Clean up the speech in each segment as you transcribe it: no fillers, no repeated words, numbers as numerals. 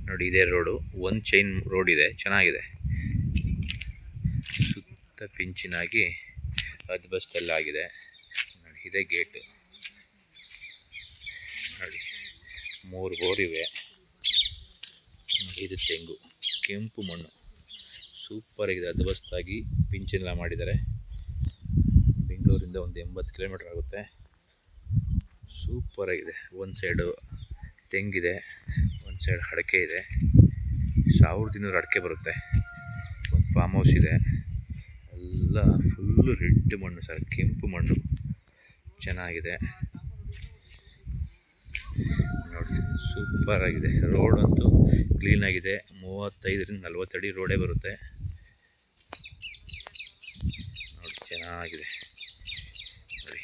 ನೋಡಿ ಇದೇ ರೋಡು, ಒಂದು ಚೈನ್ ರೋಡ್ ಇದೆ, ಚೆನ್ನಾಗಿದೆ. ಸುತ್ತ ಪಿಂಚಿನಾಗಿ ಅದ್ಬಸ್ತೆಲ್ಲ ಆಗಿದೆ. ನೋಡಿ ಇದೇ ಗೇಟು. ನೋಡಿ 3 ಬೋರ್ ಇವೆ. ಇದು ತೆಂಗು, ಕೆಂಪು ಮಣ್ಣು, ಸೂಪರಾಗಿದೆ. ಅದ್ಬಸ್ತಾಗಿ ಪಿಂಚೆಲ್ಲ ಮಾಡಿದ್ದಾರೆ. ಬೆಂಗಳೂರಿಂದ ಒಂದು 80 ಕಿಲೋಮೀಟ್ರ್ ಆಗುತ್ತೆ. ಸೂಪರಾಗಿದೆ. ಒಂದು ಸೈಡು ತೆಂಗಿದೆ, ಒಂದು ಸೈಡ್ ಅಡಿಕೆ ಇದೆ. 1200 ಅಡಿಕೆ ಬರುತ್ತೆ. ಒಂದು ಫಾರ್ಮ್ ಹೌಸ್ ಇದೆ. ಎಲ್ಲ ಫುಲ್ಲು ರೆಡ್ ಮಣ್ಣು ಸರ್, ಕೆಂಪು ಮಣ್ಣು, ಚೆನ್ನಾಗಿದೆ ನೋಡಿ. ಸೂಪರಾಗಿದೆ. ರೋಡಂತೂ ಕ್ಲೀನಾಗಿದೆ. 35ರಿಂದ 40 ಅಡಿ ರೋಡೇ ಬರುತ್ತೆ ನೋಡಿ. ಚೆನ್ನಾಗಿದೆ ನೋಡಿ.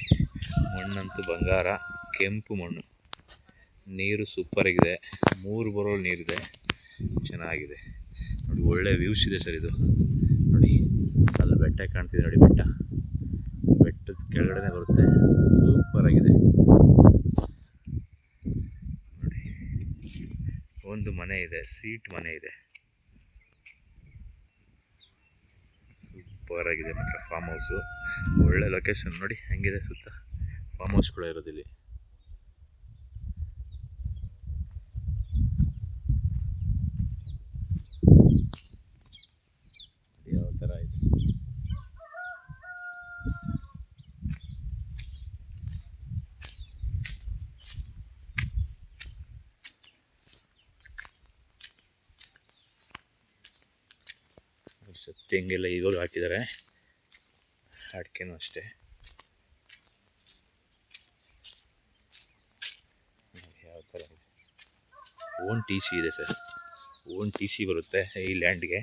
ಮಣ್ಣಂತೂ ಬಂಗಾರ, ಕೆಂಪು ಮಣ್ಣು. ನೀರು ಸೂಪರಾಗಿದೆ. 3 ಬೋರ್ವೆಲ್ ನೀರಿದೆ, ಚೆನ್ನಾಗಿದೆ ನೋಡಿ. ಒಳ್ಳೆ ವ್ಯೂಸ್ ಇದೆ ಸರ್ ಇದು. ನೋಡಿ ಅಲ್ಲಿ ಬೆಟ್ಟ ಕಾಣ್ತಿದೆ ನೋಡಿ. ಬೆಟ್ಟದ ಕೆಳಗಡೆ ಬರುತ್ತೆ. ಸೂಪರಾಗಿದೆ ನೋಡಿ. ಒಂದು ಮನೆ ಇದೆ, ಸೀಟ್ ಮನೆ ಇದೆ. ಸೂಪರಾಗಿದೆ ಮಾತ್ರ ಫಾರ್ಮ್ ಹೌಸು. ಒಳ್ಳೆ ಲೊಕೇಶನ್ ನೋಡಿ ಹೆಂಗಿದೆ. ಸುತ್ತ ಫಾರ್ಮ್ ಹೌಸ್ ಕೂಡ ಇರೋದಿಲ್ಲಿ. ಯಾವ ಥರ ಇದೆ ತೆಂಗೆಲ್ಲ ಇವಾಗ ಹಾಕಿದ್ದಾರೆ. ಅಡಿಕೆನೂ ಅಷ್ಟೇ. ಯಾವ ಥರ ಇದೆ. ಓನ್ ಟಿ ಸಿ ಇದೆ ಸರ್. ಓನ್ ಟಿ ಸಿ ಬರುತ್ತೆ ಈ ಲ್ಯಾಂಡ್ಗೆ.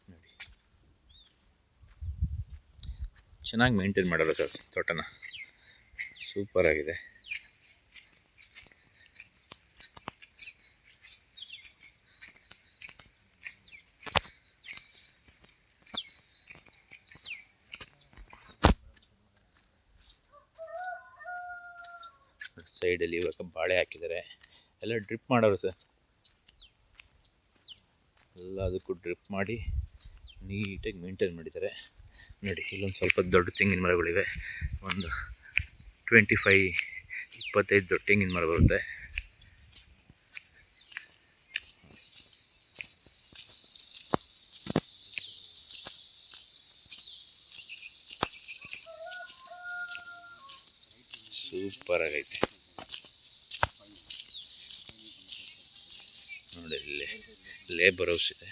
ನೋಡಿ ಚೆನ್ನಾಗಿ ಮೇಂಟೈನ್ ಮಾಡೋಲ್ಲ ಸರ್ ತೋಟನ. ಸೂಪರಾಗಿದೆ. ಸೈಡಲ್ಲಿ ಇವಾಗ ಬಾಳೆ ಹಾಕಿದ್ದಾರೆ. ಎಲ್ಲ ಡ್ರಿಪ್ ಮಾಡೋರು ಸರ್. ಎಲ್ಲದಕ್ಕೂ ಡ್ರಿಪ್ ಮಾಡಿ ನೀಟಾಗಿ ಮೇಂಟೈನ್ ಮಾಡಿದ್ದಾರೆ ನೋಡಿ. ಇಲ್ಲೊಂದು ಸ್ವಲ್ಪ ದೊಡ್ಡ ತೆಂಗಿನ ಮರಗಳಿವೆ. ಒಂದು 25 ದೊಡ್ಡ ತೆಂಗಿನ ಮರ ಬರುತ್ತೆ. ಸೂಪರಾಗೈತೆ ನೋಡಿ. ಇಲ್ಲಿ ಲೇಬರ್ ಹೌಸ್ ಇದೆ.